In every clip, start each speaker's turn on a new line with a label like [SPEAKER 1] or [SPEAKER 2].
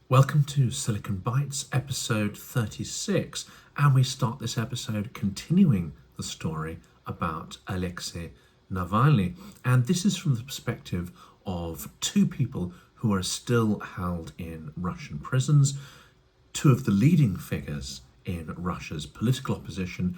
[SPEAKER 1] Welcome to Silicon Bites, episode 36, and we start this episode continuing the story about Alexei Navalny. And this is from the perspective of two people who are still held in Russian prisons, two of the leading figures in Russia's political opposition.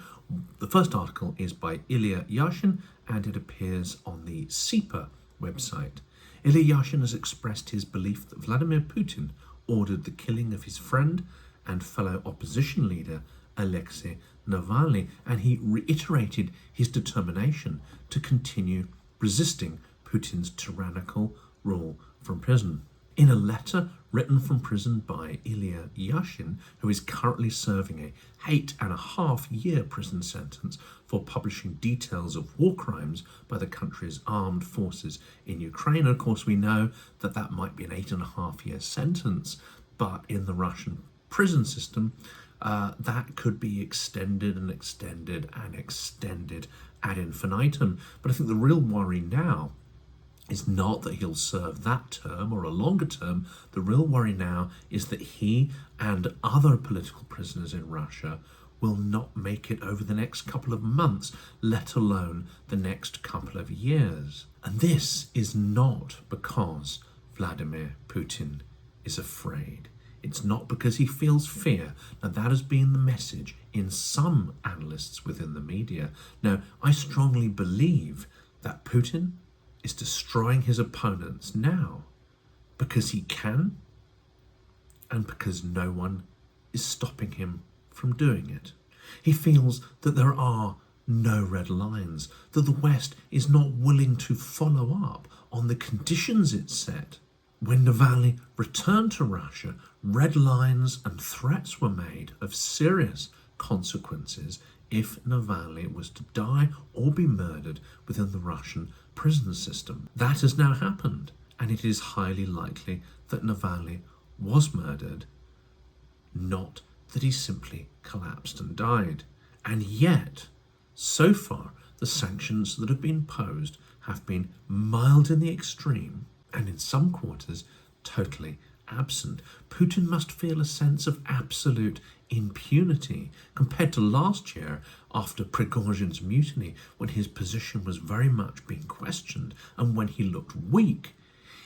[SPEAKER 1] The first article is by Ilia Yashin, and it appears on the SIPA website. Ilia Yashin has expressed his belief that Vladimir Putin ordered the killing of his friend and fellow opposition leader Alexei Navalny, and he reiterated his determination to continue resisting Putin's tyrannical rule from prison. In a letter written from prison by Ilia Yashin, who is currently serving a 8.5-year prison sentence for publishing details of war crimes by the country's armed forces in Ukraine. Of course, we know that that might be an 8.5-year sentence, but in the Russian prison system, that could be extended and extended and extended ad infinitum. But I think the real worry now is not that he'll serve that term or a longer term. The real worry now is that he and other political prisoners in Russia will not make it over the next couple of months, let alone the next couple of years. And this is not because Vladimir Putin is afraid. It's not because he feels fear. Now, that has been the message in some analysts within the media. Now, I strongly believe that Putin is destroying his opponents now because he can and because no one is stopping him from doing it. He feels that there are no red lines, that the West is not willing to follow up on the conditions it set. When Navalny returned to Russia, red lines and threats were made of serious consequences if Navalny was to die or be murdered within the Russian prison system. That has now happened, and it is highly likely that Navalny was murdered, not that he simply collapsed and died. And yet, so far, the sanctions that have been imposed have been mild in the extreme, and in some quarters, totally absent. Putin must feel a sense of absolute impunity compared to last year after Prigozhin's mutiny, when his position was very much being questioned and when he looked weak.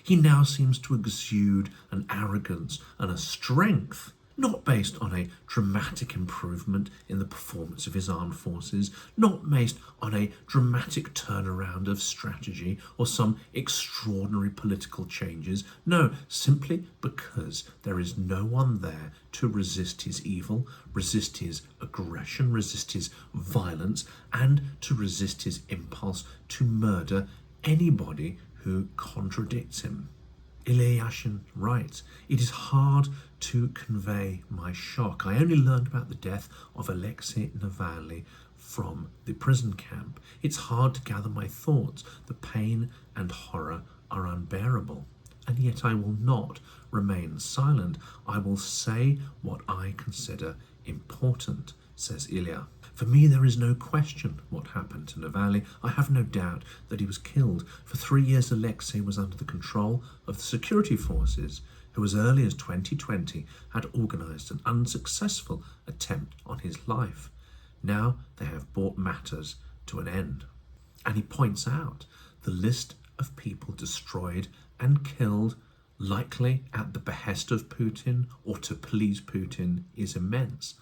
[SPEAKER 1] He now seems to exude an arrogance and a strength not based on a dramatic improvement in the performance of his armed forces, not based on a dramatic turnaround of strategy or some extraordinary political changes. No, simply because there is no one there to resist his evil, resist his aggression, resist his violence, and to resist his impulse to murder anybody who contradicts him. Ilia Yashin writes, "It is hard to convey my shock. I only learned about the death of Alexei Navalny from the prison camp. It's hard to gather my thoughts. The pain and horror are unbearable. And yet I will not remain silent. I will say what I consider important," says Ilia. "For me, there is no question what happened to Navalny. I have no doubt that he was killed. For 3 years, Alexei was under the control of the security forces, who as early as 2020 had organised an unsuccessful attempt on his life. Now they have brought matters to an end." And he points out the list of people destroyed and killed, likely at the behest of Putin or to please Putin, is immense.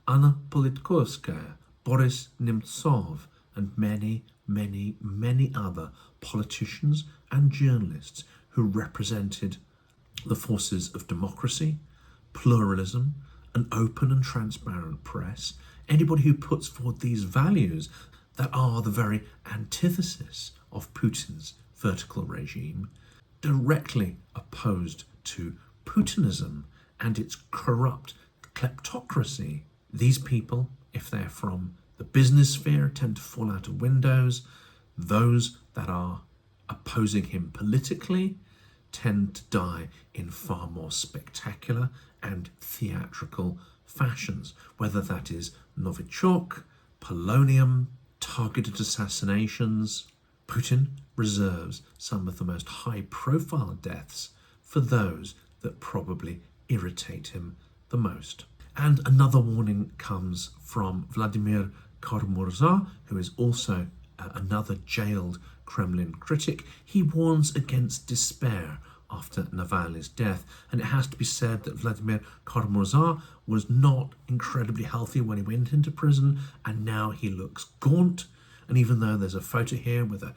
[SPEAKER 1] Anna Politkovskaya, Boris Nemtsov, and many, many, many other politicians and journalists who represented the forces of democracy, pluralism, an open and transparent press, anybody who puts forward these values that are the very antithesis of Putin's vertical regime, directly opposed to Putinism and its corrupt kleptocracy. These people, if they're from the business sphere, tend to fall out of windows. Those that are opposing him politically tend to die in far more spectacular and theatrical fashions, whether that is Novichok, polonium, targeted assassinations. Putin reserves some of the most high-profile deaths for those that probably irritate him the most. And another warning comes from Vladimir Kara-Murza, who is also another jailed Kremlin critic. He warns against despair after Navalny's death, and it has to be said that Vladimir Kara-Murza was not incredibly healthy when he went into prison, and now he looks gaunt. And even though there's a photo here with a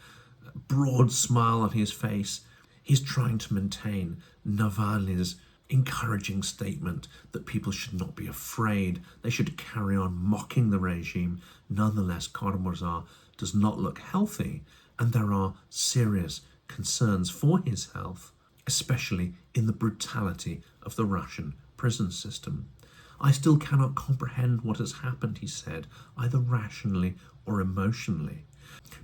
[SPEAKER 1] broad smile on his face, he's trying to maintain Navalny's encouraging statement that people should not be afraid, they should carry on mocking the regime. Nonetheless, Kara-Murza does not look healthy, and there are serious concerns for his health, especially in the brutality of the Russian prison system. I still cannot comprehend what has happened, he said, either rationally or emotionally.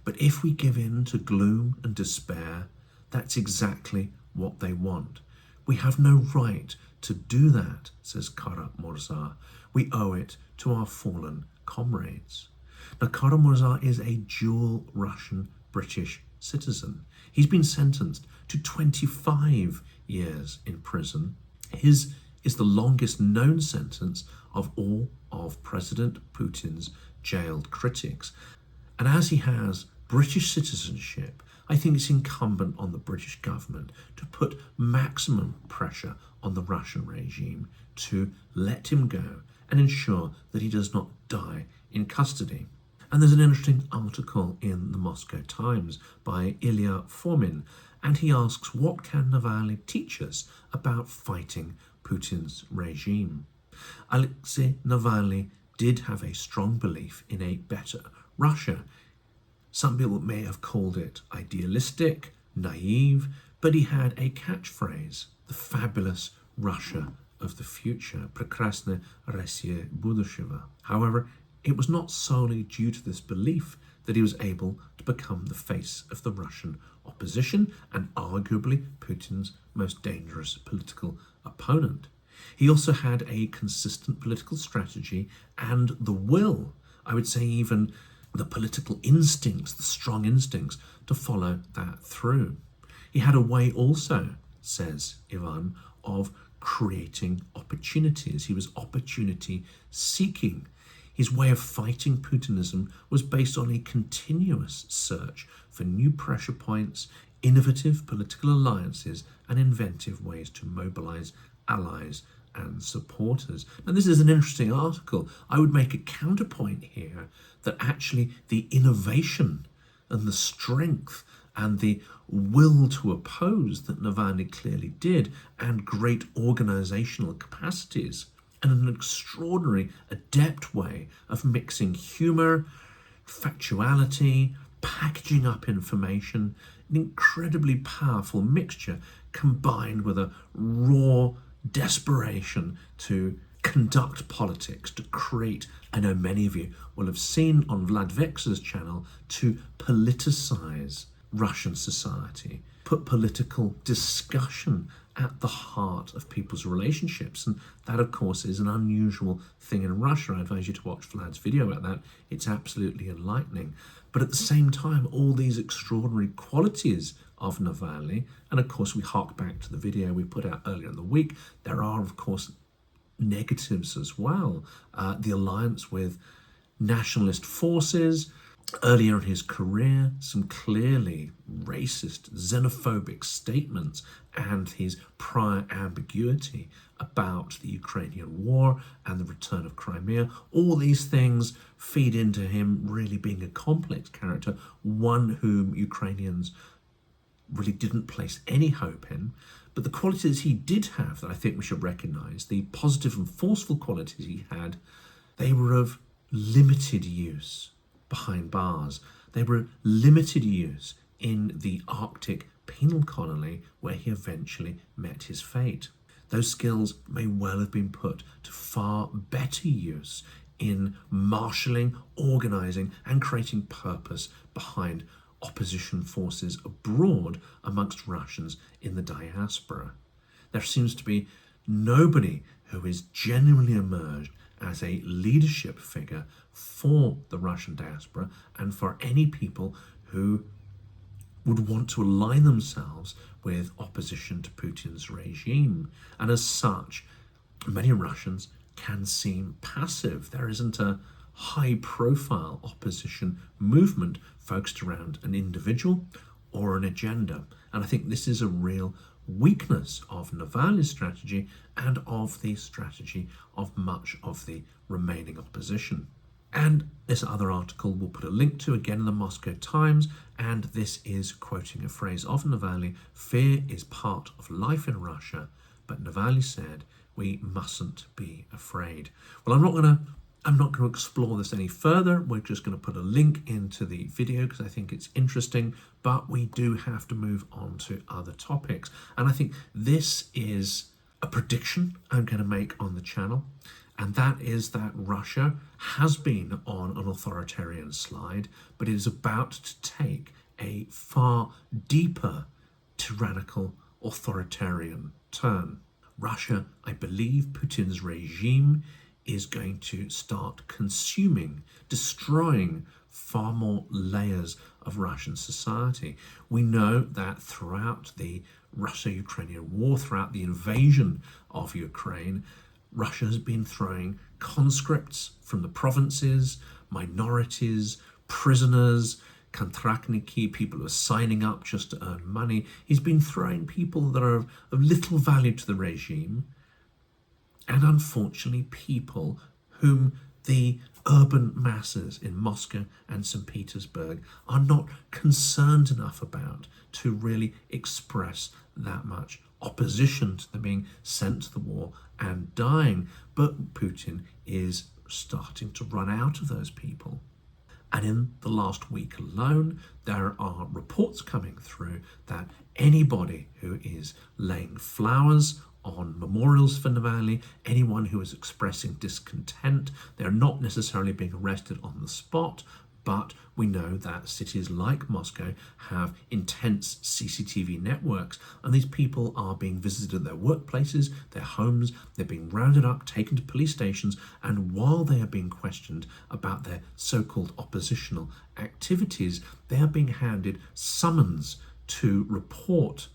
[SPEAKER 1] But if we give in to gloom and despair, that's exactly what they want. We have no right to do that, says Kara-Murza. We owe it to our fallen comrades. Now, Kara-Murza is a dual Russian-British citizen. He's been sentenced to 25 years in prison. His is the longest known sentence of all of President Putin's jailed critics. And as he has British citizenship, I think it's incumbent on the British government to put maximum pressure on the Russian regime to let him go and ensure that he does not die in custody. And there's an interesting article in the Moscow Times by Ilia Forin, and he asks, what can Navalny teach us about fighting Putin's regime? Alexei Navalny did have a strong belief in a better Russia. Some people may have called it idealistic, naive, but he had a catchphrase, the fabulous Russia of the future, прекрасная Россия будущего. However, it was not solely due to this belief that he was able to become the face of the Russian opposition and arguably Putin's most dangerous political opponent. He also had a consistent political strategy and the will, I would say even the political instincts, the strong instincts to follow that through. He had a way also, says Ivan, of creating opportunities. He was opportunity seeking. His way of fighting Putinism was based on a continuous search for new pressure points, innovative political alliances, and inventive ways to mobilize allies and supporters. Now, this is an interesting article. I would make a counterpoint here that actually the innovation and the strength and the will to oppose that Navalny clearly did, and great organizational capacities, and an extraordinary, adept way of mixing humor, factuality, packaging up information, an incredibly powerful mixture combined with a raw desperation to conduct politics, to create, I know many of you will have seen on Vlad Vex's channel, to politicize Russian society, put political discussion at the heart of people's relationships. And that, of course, is an unusual thing in Russia. I advise you to watch Vlad's video about that. It's absolutely enlightening. But at the same time, all these extraordinary qualities of Navalny, and of course we hark back to the video we put out earlier in the week, there are, of course, negatives as well. The alliance with nationalist forces, earlier in his career, some clearly racist, xenophobic statements, and his prior ambiguity about the Ukrainian war and the return of Crimea. All these things feed into him really being a complex character, one whom Ukrainians really didn't place any hope in. But the qualities he did have that I think we should recognise, the positive and forceful qualities he had, they were of limited use behind bars. They were limited use in the Arctic penal colony where he eventually met his fate. Those skills may well have been put to far better use in marshalling, organising and creating purpose behind opposition forces abroad amongst Russians in the diaspora. There seems to be nobody who is genuinely emerged as a leadership figure for the Russian diaspora and for any people who would want to align themselves with opposition to Putin's regime. And as such, many Russians can seem passive. There isn't a high-profile opposition movement focused around an individual or an agenda. And I think this is a real weakness of Navalny's strategy and of the strategy of much of the remaining opposition. And this other article we'll put a link to again in the Moscow Times, and this is quoting a phrase of Navalny: "Fear is part of life in Russia, but Navalny said we mustn't be afraid." Well, I'm not going to explore this any further. We're just going to put a link into the video because I think it's interesting, but we do have to move on to other topics. And I think this is a prediction I'm going to make on the channel, and that is that Russia has been on an authoritarian slide, but it is about to take a far deeper tyrannical authoritarian turn. Russia, I believe Putin's regime is going to start consuming, destroying far more layers of Russian society. We know that throughout the Russo-Ukrainian war, throughout the invasion of Ukraine, Russia has been throwing conscripts from the provinces, minorities, prisoners, kontraktniki, people who are signing up just to earn money. He's been throwing people that are of little value to the regime, and unfortunately people whom the urban masses in Moscow and St. Petersburg are not concerned enough about to really express that much opposition to them being sent to the war and dying. But Putin is starting to run out of those people. And in the last week alone, there are reports coming through that anybody who is laying flowers on memorials for Navalny, anyone who is expressing discontent, they're not necessarily being arrested on the spot, but we know that cities like Moscow have intense CCTV networks, and these people are being visited at their workplaces, their homes, they're being rounded up, taken to police stations, and while they are being questioned about their so-called oppositional activities, they are being handed summons to report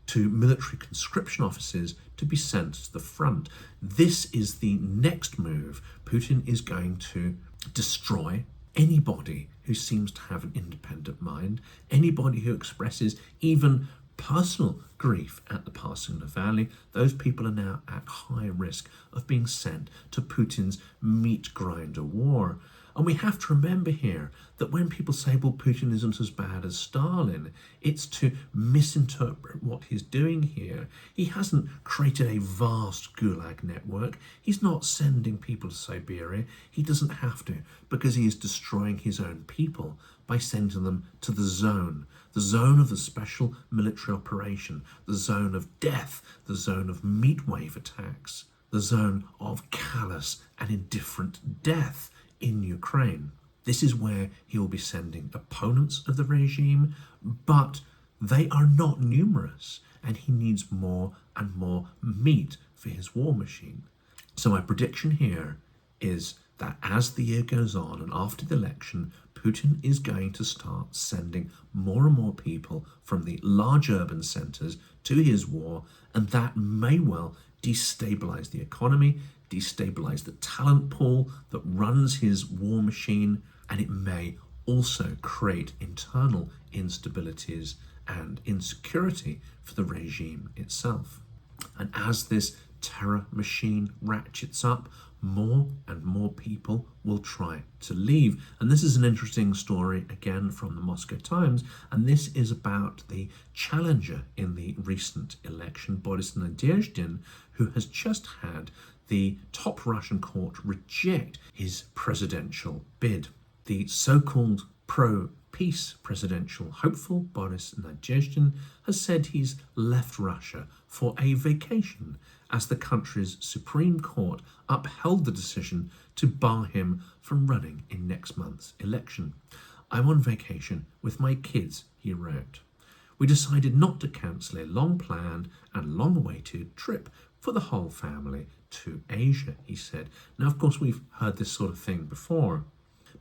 [SPEAKER 1] to military conscription offices to be sent to the front. This is the next move. Putin is going to destroy anybody who seems to have an independent mind, anybody who expresses even personal grief at the passing of Navalny. Those people are now at high risk of being sent to Putin's meat grinder war. And we have to remember here that when people say, well, Putin isn't as bad as Stalin, it's to misinterpret what he's doing here. He hasn't created a vast gulag network. He's not sending people to Siberia. He doesn't have to, because he is destroying his own people by sending them to the zone of the special military operation, the zone of death, the zone of meat wave attacks, the zone of callous and indifferent death in Ukraine. This is where he will be sending opponents of the regime, but they are not numerous, and he needs more and more meat for his war machine. So my prediction here is that as the year goes on and after the election, Putin is going to start sending more and more people from the large urban centres to his war, and that may well destabilise the economy, destabilise the talent pool that runs his war machine, and it may also create internal instabilities and insecurity for the regime itself. And as this terror machine ratchets up, more and more people will try to leave. And this is an interesting story again from the Moscow Times, and this is about the challenger in the recent election, Boris Nemtsov, who has just had the top Russian court reject his presidential bid. The so-called pro-peace presidential hopeful Boris Nemtsov has said he's left Russia for a vacation as the country's Supreme Court upheld the decision to bar him from running in next month's election. "I'm on vacation with my kids," he wrote. "We decided not to cancel a long-planned and long-awaited trip for the whole family to Asia," he said. Now, of course, we've heard this sort of thing before.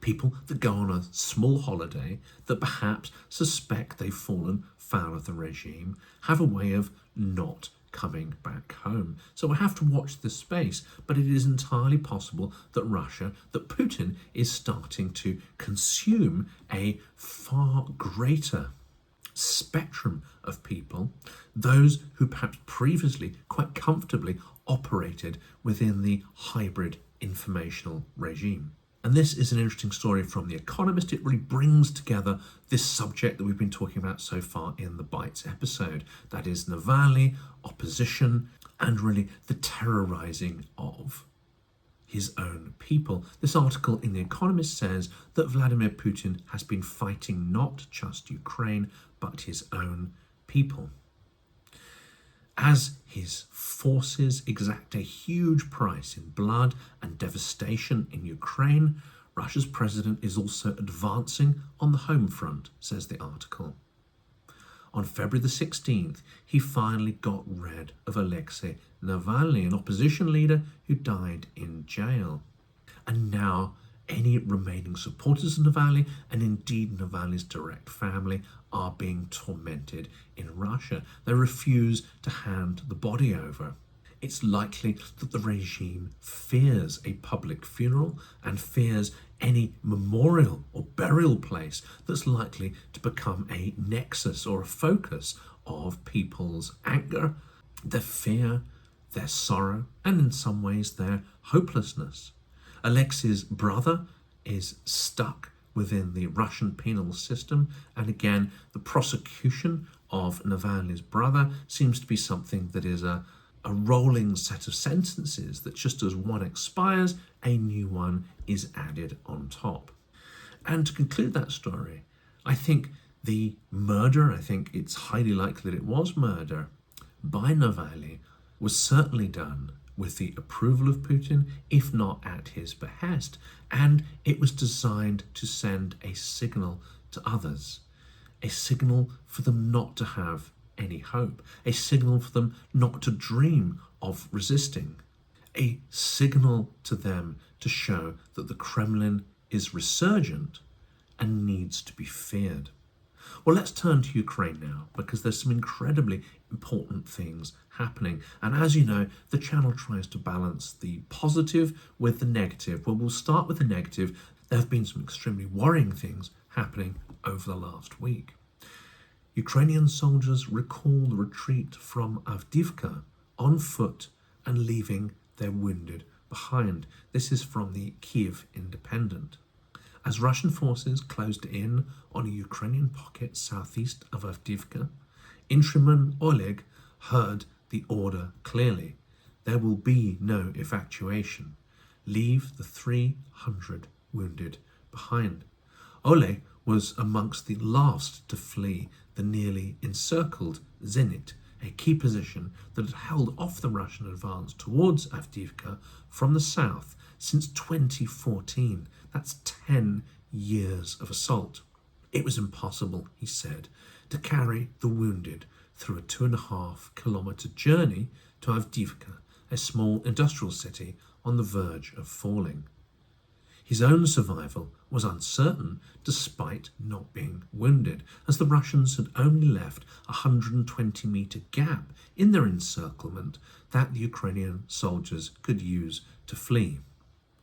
[SPEAKER 1] People that go on a small holiday that perhaps suspect they've fallen foul of the regime have a way of not coming back home. So we have to watch this space, but it is entirely possible that Putin is starting to consume a far greater spectrum of people, those who perhaps previously quite comfortably operated within the hybrid informational regime. And this is an interesting story from The Economist. It really brings together this subject that we've been talking about so far in the Bites episode. That is Navalny, opposition, and really the terrorizing of his own people. This article in The Economist says that Vladimir Putin has been fighting not just Ukraine, but his own people. As his forces exact a huge price in blood and devastation in Ukraine, Russia's president is also advancing on the home front, says the article. On February the 16th, he finally got rid of Alexei Navalny, an opposition leader who died in jail. And now any remaining supporters of Navalny, and indeed Navalny's direct family, are being tormented in Russia. They refuse to hand the body over. It's likely that the regime fears a public funeral and fears any memorial or burial place that's likely to become a nexus or a focus of people's anger, their fear, their sorrow, and in some ways their hopelessness. Alexei's brother is stuck within the Russian penal system, and again, the prosecution of Navalny's brother seems to be something that is a rolling set of sentences that just as one expires, a new one is added on top. And to conclude that story, I think the murder, I think it's highly likely that it was murder by Navalny, was certainly done with the approval of Putin, if not at his behest, and it was designed to send a signal to others, a signal for them not to have any hope, a signal for them not to dream of resisting, a signal to them to show that the Kremlin is resurgent and needs to be feared. Well, let's turn to Ukraine now, because there's some incredibly important things happening. And as you know, the channel tries to balance the positive with the negative. Well, we'll start with the negative. There have been some extremely worrying things happening over the last week. Ukrainian soldiers recall the retreat from Avdiivka on foot and leaving their wounded behind. This is from the KYIV Independent. As Russian forces closed in on a Ukrainian pocket southeast of Avdiivka, infantryman Oleg heard the order clearly. There will be no evacuation. Leave the 300 wounded behind. Oleg was amongst the last to flee the nearly encircled Zenit, a key position that had held off the Russian advance towards Avdiivka from the south since 2014. That's 10 years of assault. It was impossible, he said, to carry the wounded through a 2.5 kilometre journey to Avdiivka, a small industrial city on the verge of falling. His own survival was uncertain despite not being wounded, as the Russians had only left a 120-metre gap in their encirclement that the Ukrainian soldiers could use to flee.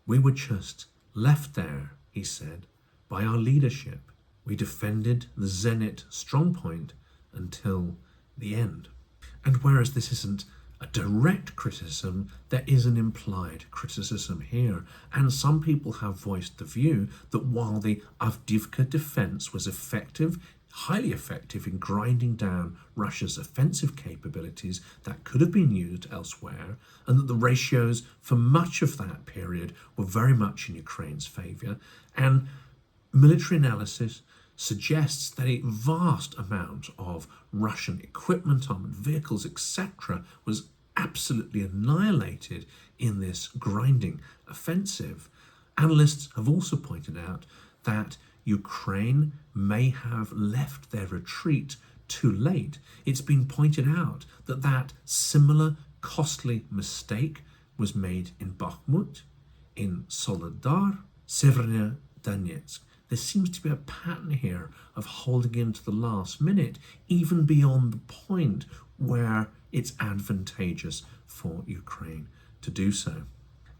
[SPEAKER 1] We were just left there, he said, by our leadership. We defended the Zenit strongpoint until the end. And whereas this isn't a direct criticism, there is an implied criticism here, and some people have voiced the view that while the Avdiivka defense was effective, highly effective in grinding down Russia's offensive capabilities that could have been used elsewhere, and that the ratios for much of that period were very much in Ukraine's favour, and military analysis suggests that a vast amount of Russian equipment, armoured vehicles, etc. was absolutely annihilated in this grinding offensive. Analysts have also pointed out that Ukraine may have left their retreat too late. It's been pointed out that that similar costly mistake was made in Bakhmut, in Soledar, Severny Donetsk. There seems to be a pattern here of holding in to the last minute, even beyond the point where it's advantageous for Ukraine to do so.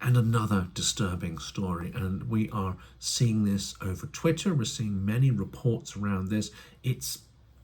[SPEAKER 1] And another disturbing story, and we are seeing this over Twitter, we're seeing many reports around this. It's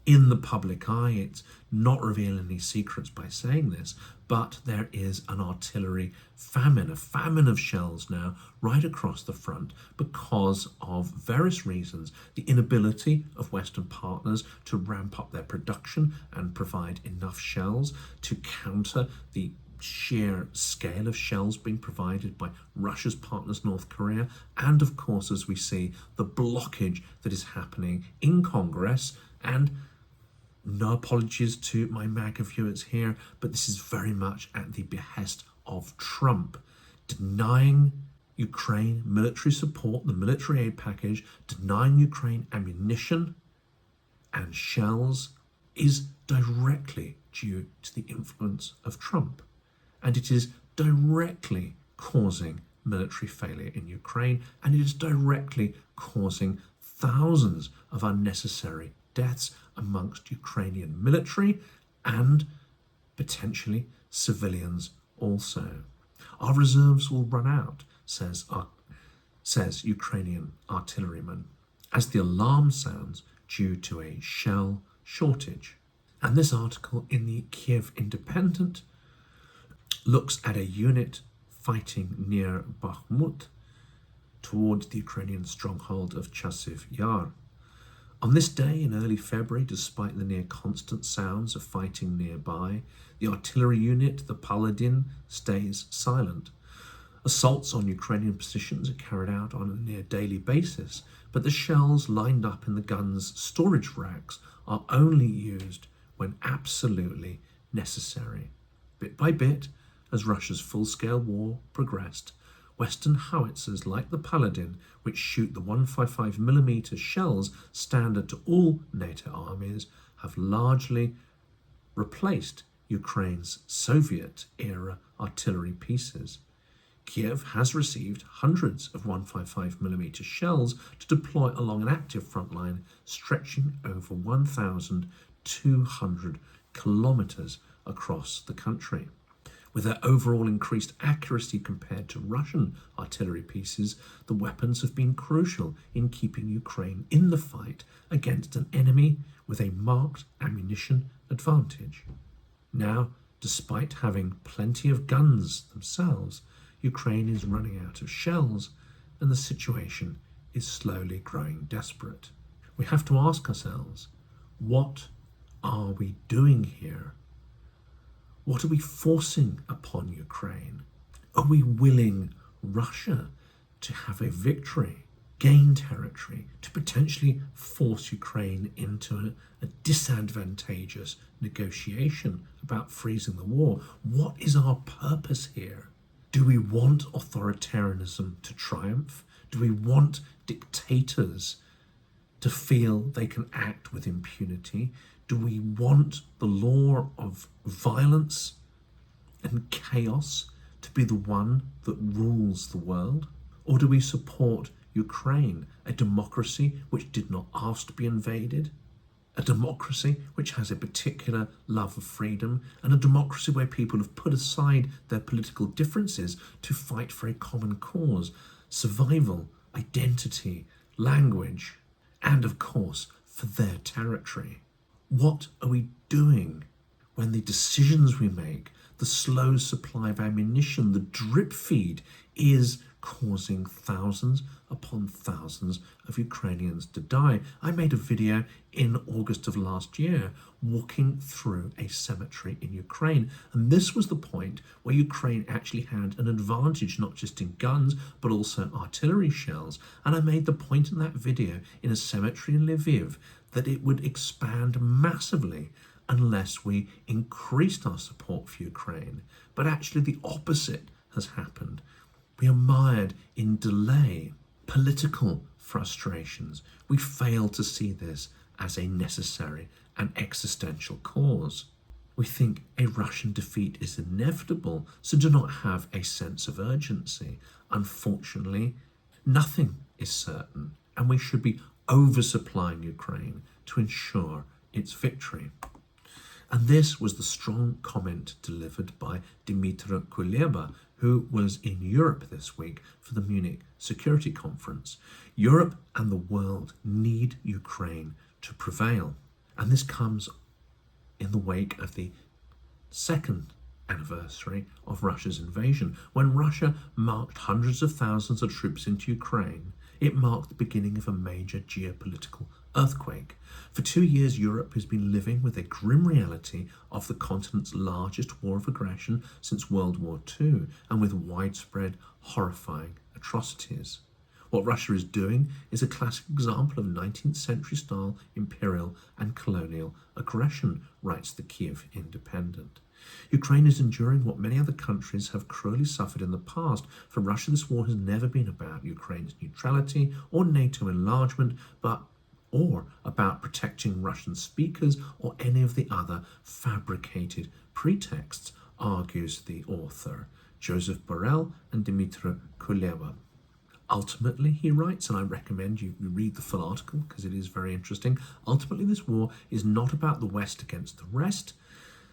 [SPEAKER 1] in the public eye, it's not revealing any secrets by saying this, but there is an artillery famine, a famine of shells now right across the front because of various reasons. The inability of Western partners to ramp up their production and provide enough shells to counter the sheer scale of shells being provided by Russia's partners, North Korea, and of course, as we see, the blockage that is happening in Congress. And no apologies to my MAGA viewers here, but this is very much at the behest of Trump, denying Ukraine military support, the military aid package, denying Ukraine ammunition and shells is directly due to the influence of Trump. And it is directly causing military failure in Ukraine, and it is directly causing thousands of unnecessary deaths amongst Ukrainian military and potentially civilians also. Our reserves will run out, says Ukrainian artilleryman, as the alarm sounds due to a shell shortage. And this article in the Kyiv Independent looks at a unit fighting near Bakhmut towards the Ukrainian stronghold of Chasiv Yar. On this day in early February, despite the near constant sounds of fighting nearby, the artillery unit, the Paladin, stays silent. Assaults on Ukrainian positions are carried out on a near daily basis, but the shells lined up in the guns' storage racks are only used when absolutely necessary. Bit by bit, as Russia's full-scale war progressed, Western howitzers like the Paladin, which shoot the 155mm shells standard to all NATO armies, have largely replaced Ukraine's Soviet-era artillery pieces. Kiev has received hundreds of 155mm shells to deploy along an active front line stretching over 1,200 kilometers across the country. With their overall increased accuracy compared to Russian artillery pieces, the weapons have been crucial in keeping Ukraine in the fight against an enemy with a marked ammunition advantage. Now, despite having plenty of guns themselves, Ukraine is running out of shells, and the situation is slowly growing desperate. We have to ask ourselves, what are we doing here? What are we forcing upon Ukraine? Are we willing Russia to have a victory, gain territory, to potentially force Ukraine into a disadvantageous negotiation about freezing the war? What is our purpose here? Do we want authoritarianism to triumph? Do we want dictators to feel they can act with impunity? Do we want the law of violence and chaos to be the one that rules the world? Or do we support Ukraine, a democracy which did not ask to be invaded, a democracy which has a particular love of freedom, and a democracy where people have put aside their political differences to fight for a common cause, survival, identity, language, and of course, for their territory? What are we doing when the decisions we make, the slow supply of ammunition, the drip feed is causing thousands upon thousands of Ukrainians to die? I made a video in August of last year walking through a cemetery in Ukraine, and this was the point where Ukraine actually had an advantage, not just in guns but also artillery shells. And I made the point in that video in a cemetery in Lviv that it would expand massively unless we increased our support for Ukraine. But actually the opposite has happened. We are mired in delay, political frustrations. We fail to see this as a necessary and existential cause. We think a Russian defeat is inevitable, so do not have a sense of urgency. Unfortunately, nothing is certain, and we should be oversupplying Ukraine to ensure its victory. And this was the strong comment delivered by Dmytro Kuleba, who was in Europe this week for the Munich Security Conference. Europe and the world need Ukraine to prevail. And this comes in the wake of the second anniversary of Russia's invasion. When Russia marched hundreds of thousands of troops into Ukraine, it marked the beginning of a major geopolitical earthquake. For 2 years, Europe has been living with a grim reality of the continent's largest war of aggression since World War II, and with widespread, horrifying atrocities. What Russia is doing is a classic example of 19th century style imperial and colonial aggression, writes the KYIV Independent. Ukraine is enduring what many other countries have cruelly suffered in the past. For Russia, this war has never been about Ukraine's neutrality or NATO enlargement, or about protecting Russian speakers or any of the other fabricated pretexts, argues the author, Joseph Borrell and Dmytro Kuleba. Ultimately, he writes, and I recommend you read the full article because it is very interesting, ultimately this war is not about the West against the rest.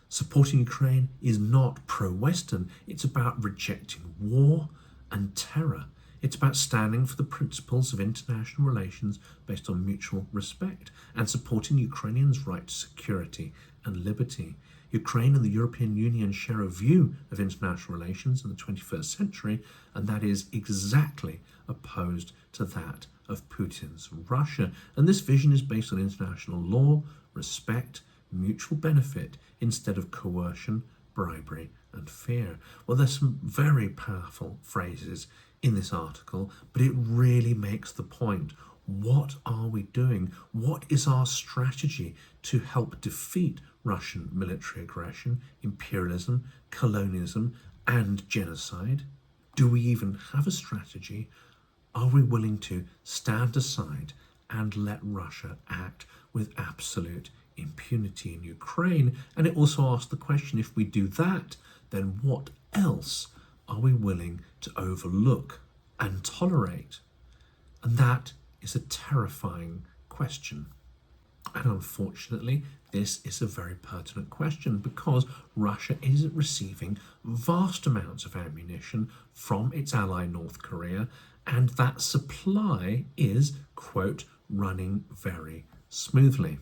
[SPEAKER 1] Supporting Ukraine is not pro-Western. It's about rejecting war and terror. It's about standing for the principles of international relations based on mutual respect and supporting Ukrainians' right to security and liberty. Ukraine and the European Union share a view of international relations in the 21st century, and that is exactly opposed to that of Putin's Russia. And this vision is based on international law, respect, mutual benefit, instead of coercion, bribery, and fear. Well, there's some very powerful phrases in this article, but it really makes the point. What are we doing? What is our strategy to help defeat Russian military aggression, imperialism, colonialism, and genocide? Do we even have a strategy? Are we willing to stand aside and let Russia act with absolute impunity in Ukraine? And it also asks the question, if we do that, then what else are we willing to overlook and tolerate? And that is a terrifying question. And unfortunately, this is a very pertinent question because Russia is receiving vast amounts of ammunition from its ally North Korea, and that supply is, quote, running very smoothly.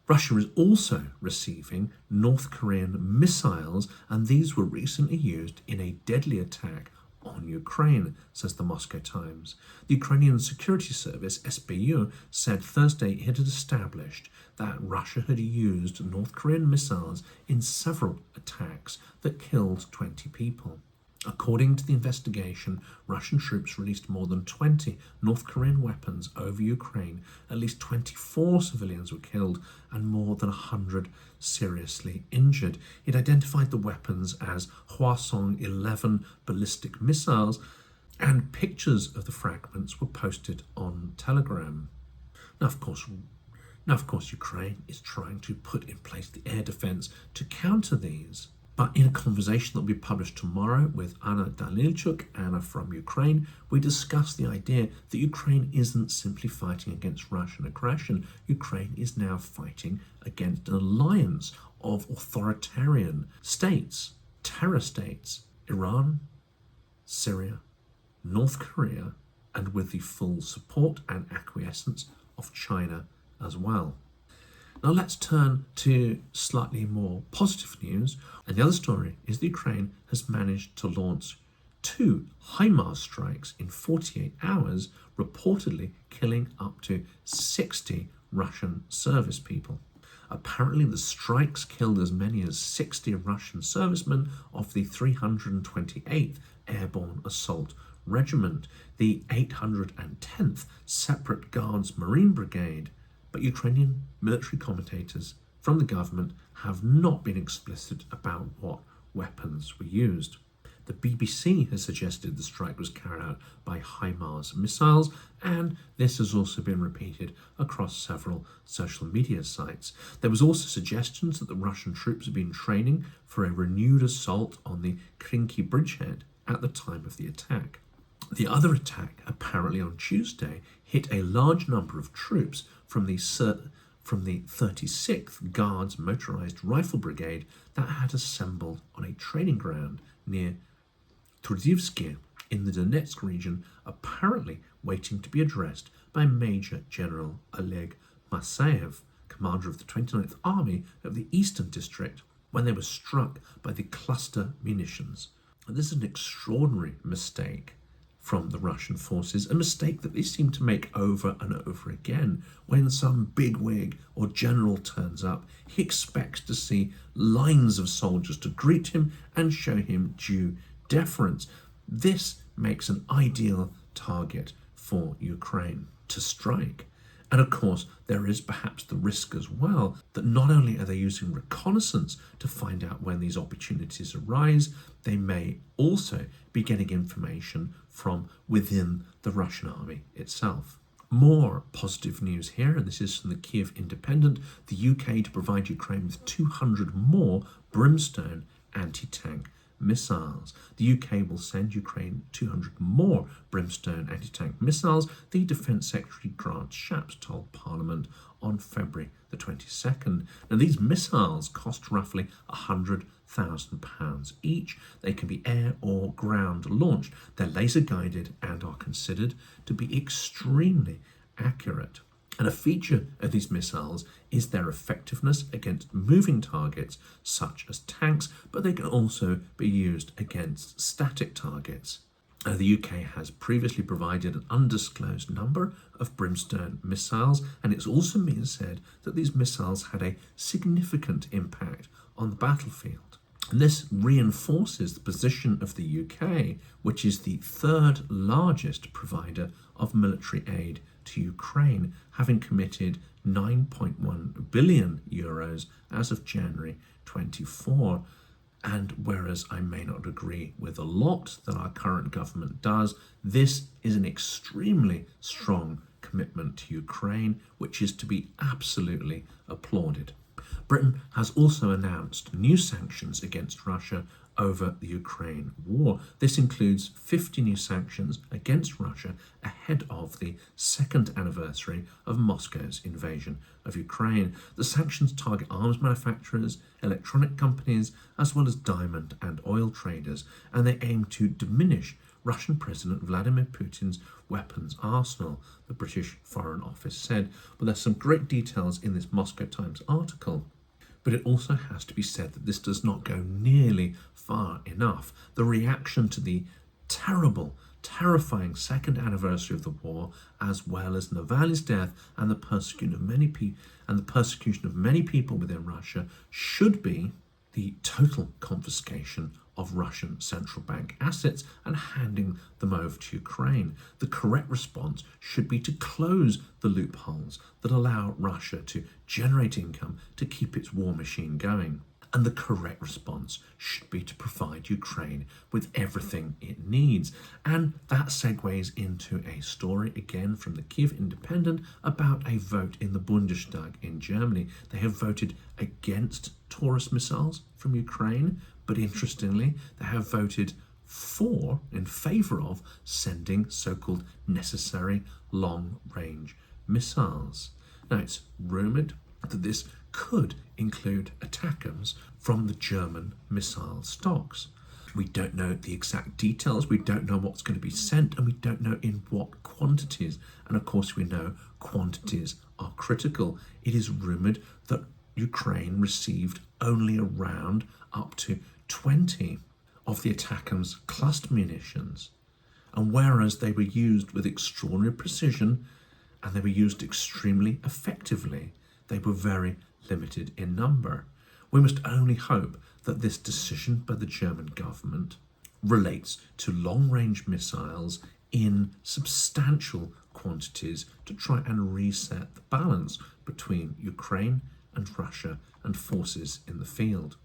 [SPEAKER 1] Russia is also receiving North Korean missiles, and these were recently used in a deadly attack on Ukraine, says the Moscow Times. The Ukrainian Security Service, SBU, said Thursday it had established that Russia had used North Korean missiles in several attacks that killed 20 people. According to the investigation, Russian troops released more than 20 North Korean weapons over Ukraine. At least 24 civilians were killed and more than 100 seriously injured. It identified the weapons as Hwasong-11 ballistic missiles, and pictures of the fragments were posted on Telegram. Now, of course, Ukraine is trying to put in place the air defense to counter these. But in a conversation that will be published tomorrow with Anna Danilchuk, Anna from Ukraine, we discuss the idea that Ukraine isn't simply fighting against Russian aggression. Ukraine is now fighting against an alliance of authoritarian states, terror states, Iran, Syria, North Korea, and with the full support and acquiescence of China as well. Now let's turn to slightly more positive news. And the other story is that Ukraine has managed to launch 2 HIMARS strikes in 48 hours, reportedly killing up to 60 Russian service people. Apparently the strikes killed as many as 60 Russian servicemen of the 328th Airborne Assault Regiment, the 810th Separate Guards Marine Brigade. But Ukrainian military commentators from the government have not been explicit about what weapons were used. The BBC has suggested the strike was carried out by HIMARS missiles, and this has also been repeated across several social media sites. There was also suggestions that the Russian troops had been training for a renewed assault on the Krinky bridgehead at the time of the attack. The other attack, apparently on Tuesday, hit a large number of troops from the from the 36th Guards Motorized Rifle Brigade that had assembled on a training ground near Trudivsky in the Donetsk region, apparently waiting to be addressed by Major General Oleg Masayev, commander of the 29th Army of the Eastern District, when they were struck by the cluster munitions. And this is an extraordinary mistake from the Russian forces, a mistake that they seem to make over and over again. When some bigwig or general turns up, he expects to see lines of soldiers to greet him and show him due deference. This makes an ideal target for Ukraine to strike. And of course, there is perhaps the risk as well that not only are they using reconnaissance to find out when these opportunities arise, they may also be getting information from within the Russian army itself. More positive news here, and this is from the KYIV Independent, the UK to provide Ukraine with 200 more Brimstone anti-tank missiles. The UK will send Ukraine 200 more Brimstone anti-tank missiles, the Defence Secretary Grant Shapps told Parliament on February the 22nd. Now, these missiles cost roughly £100,000 each. They can be air or ground launched. They're laser guided and are considered to be extremely accurate. And a feature of these missiles is their effectiveness against moving targets such as tanks, but they can also be used against static targets. The UK has previously provided an undisclosed number of Brimstone missiles, and it's also been said that these missiles had a significant impact on the battlefield. And this reinforces the position of the UK, which is the third largest provider of military aid to Ukraine, having committed 9.1 billion euros as of January 24. And whereas I may not agree with a lot that our current government does, this is an extremely strong commitment to Ukraine, which is to be absolutely applauded. Britain has also announced new sanctions against Russia over the Ukraine war. This includes 50 new sanctions against Russia ahead of the second anniversary of Moscow's invasion of Ukraine. The sanctions target arms manufacturers, electronic companies, as well as diamond and oil traders, and they aim to diminish Russian President Vladimir Putin's weapons arsenal, the British Foreign Office said. But there's some great details in this Moscow Times article. But it also has to be said that this does not go nearly far enough. The reaction to the terrible, terrifying second anniversary of the war, as well as Navalny's death and the persecution of many people within Russia, should be the total confiscation of Russian central bank assets and handing them over to Ukraine. The correct response should be to close the loopholes that allow Russia to generate income to keep its war machine going. And the correct response should be to provide Ukraine with everything it needs. And that segues into a story again from the KYIV Independent about a vote in the Bundestag in Germany. They have voted against Taurus missiles from Ukraine, but interestingly, they have voted in favour of sending so-called necessary long-range missiles. Now, it's rumoured that this could include ATACMS from the German missile stocks. We don't know the exact details, we don't know what's going to be sent, and we don't know in what quantities. And of course, we know quantities are critical. It is rumoured that Ukraine received only around up to 20 of the ATACMS cluster munitions. And whereas they were used with extraordinary precision and they were used extremely effectively, they were very limited in number. We must only hope that this decision by the German government relates to long-range missiles in substantial quantities to try and reset the balance between Ukraine and Russia and forces in the field.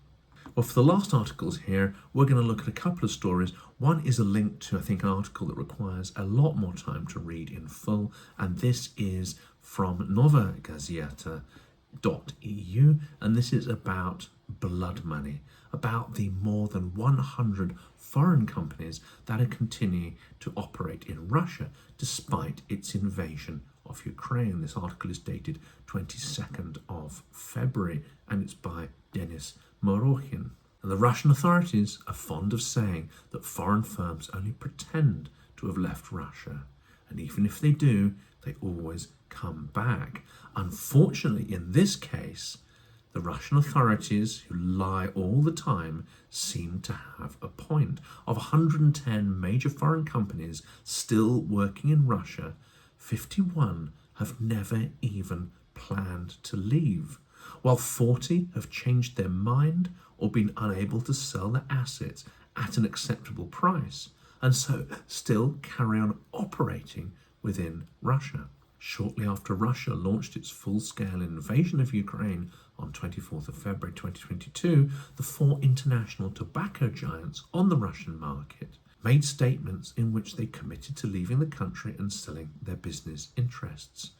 [SPEAKER 1] Well, for the last articles here, we're going to look at a couple of stories. One is a link to, I think, an article that requires a lot more time to read in full, and this is from Nova Gazeta.eu, and this is about blood money, about the more than 100 foreign companies that are continuing to operate in Russia despite its invasion of Ukraine. This article is dated 22nd of February and it's by Denis Morokhin. And the Russian authorities are fond of saying that foreign firms only pretend to have left Russia. And even if they do, they always come back. Unfortunately, in this case, the Russian authorities, who lie all the time, seem to have a point. Of 110 major foreign companies still working in Russia, 51 have never even planned to leave, while 40 have changed their mind or been unable to sell their assets at an acceptable price, and so still carry on operating within Russia. Shortly after Russia launched its full-scale invasion of Ukraine on 24th of February 2022, the 4 international tobacco giants on the Russian market made statements in which they committed to leaving the country and selling their business interests.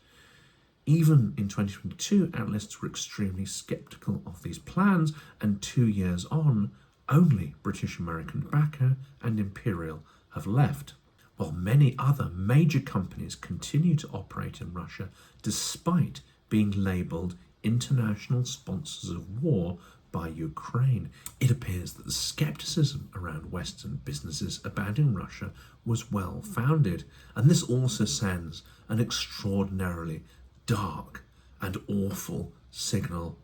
[SPEAKER 1] Even in 2022, analysts were extremely sceptical of these plans, and 2 years on, only British American Tobacco and Imperial have left, while many other major companies continue to operate in Russia despite being labelled international sponsors of war by Ukraine. It appears that the scepticism around Western businesses abandoning Russia was well founded, and this also sends an extraordinarily dark and awful signal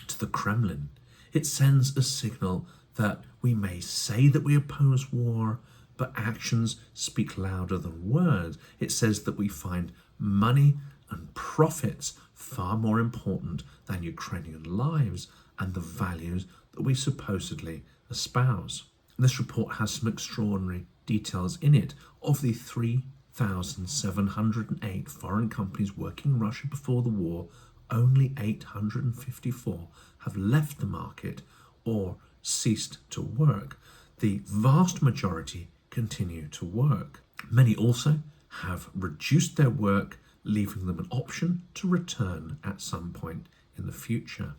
[SPEAKER 1] to the Kremlin. It sends a signal that we may say that we oppose war, but actions speak louder than words. It says that we find money and profits far more important than Ukrainian lives and the values that we supposedly espouse. This report has some extraordinary details in it. Of the 3,708 foreign companies working in Russia before the war, only 854 have left the market or ceased to work. The vast majority continue to work. Many also have reduced their work, leaving them an option to return at some point in the future.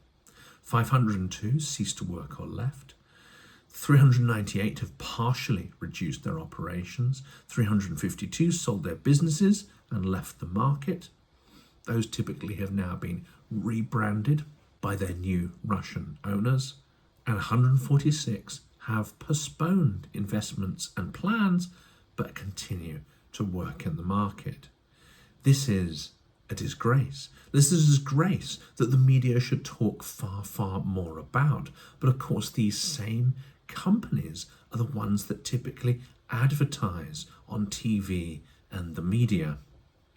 [SPEAKER 1] 502 ceased to work or left. 398 have partially reduced their operations. 352 sold their businesses and left the market. Those typically have now been rebranded by their new Russian owners. And 146 have postponed investments and plans but continue to work in the market. This is a disgrace. This is a disgrace that the media should talk far, far more about. But of course, these same companies are the ones that typically advertise on TV and the media.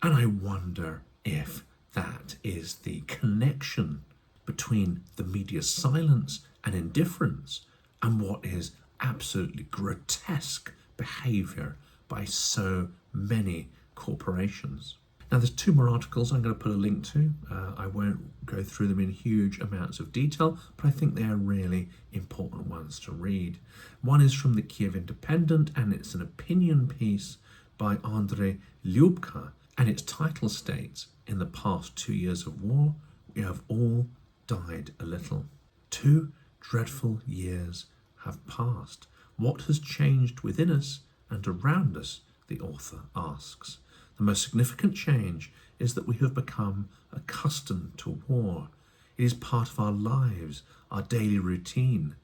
[SPEAKER 1] And I wonder if that is the connection between the media's silence and indifference and what is absolutely grotesque behaviour by so many corporations. Now, there's 2 more articles I'm going to put a link to. I won't go through them in huge amounts of detail, but I think they are really important ones to read. One is from the KYIV Independent, and it's an opinion piece by Andrei Lyubka, and its title states, "In the past 2 years of war, we have all died a little. 2 dreadful years have passed. What has changed within us and around us?" the author asks. The most significant change is that we have become accustomed to war. It is part of our lives, our daily routine.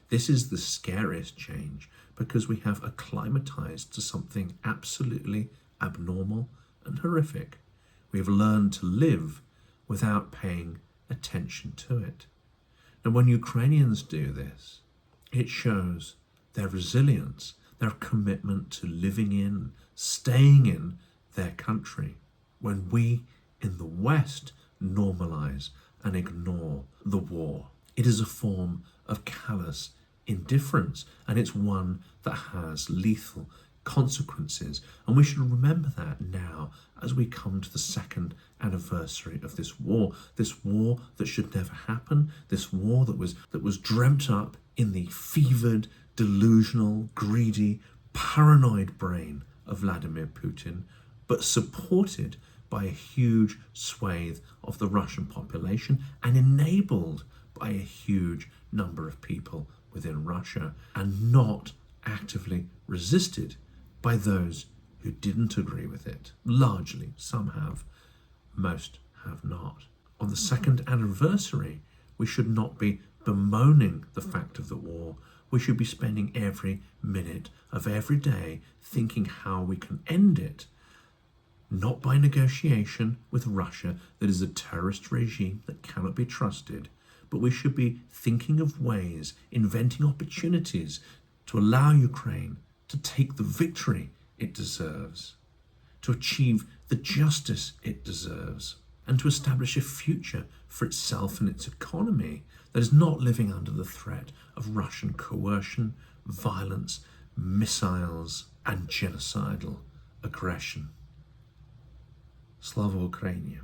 [SPEAKER 1] This is the scariest change because we have acclimatized to something absolutely abnormal and horrific. We have learned to live without paying attention to it. And when Ukrainians do this, it shows their resilience, their commitment to living in, staying in their country. When we in the West normalize and ignore the war, it is a form of callous indifference, and it's one that has lethal consequences. And we should remember that now as we come to the 2nd anniversary of this war that should never happen, this war that was dreamt up in the fevered, delusional, greedy, paranoid brain of Vladimir Putin, but supported by a huge swathe of the Russian population and enabled by a huge number of people within Russia, and not actively resisted by those who didn't agree with it. Largely, some have, most have not. On the second anniversary, we should not be bemoaning the fact of the war. We should be spending every minute of every day thinking how we can end it, not by negotiation with Russia, that is a terrorist regime that cannot be trusted, but we should be thinking of ways, inventing opportunities to allow Ukraine to take the victory it deserves, to achieve the justice it deserves, and to establish a future for itself and its economy that is not living under the threat of Russian coercion, violence, missiles, and genocidal aggression. Slava Ukraini.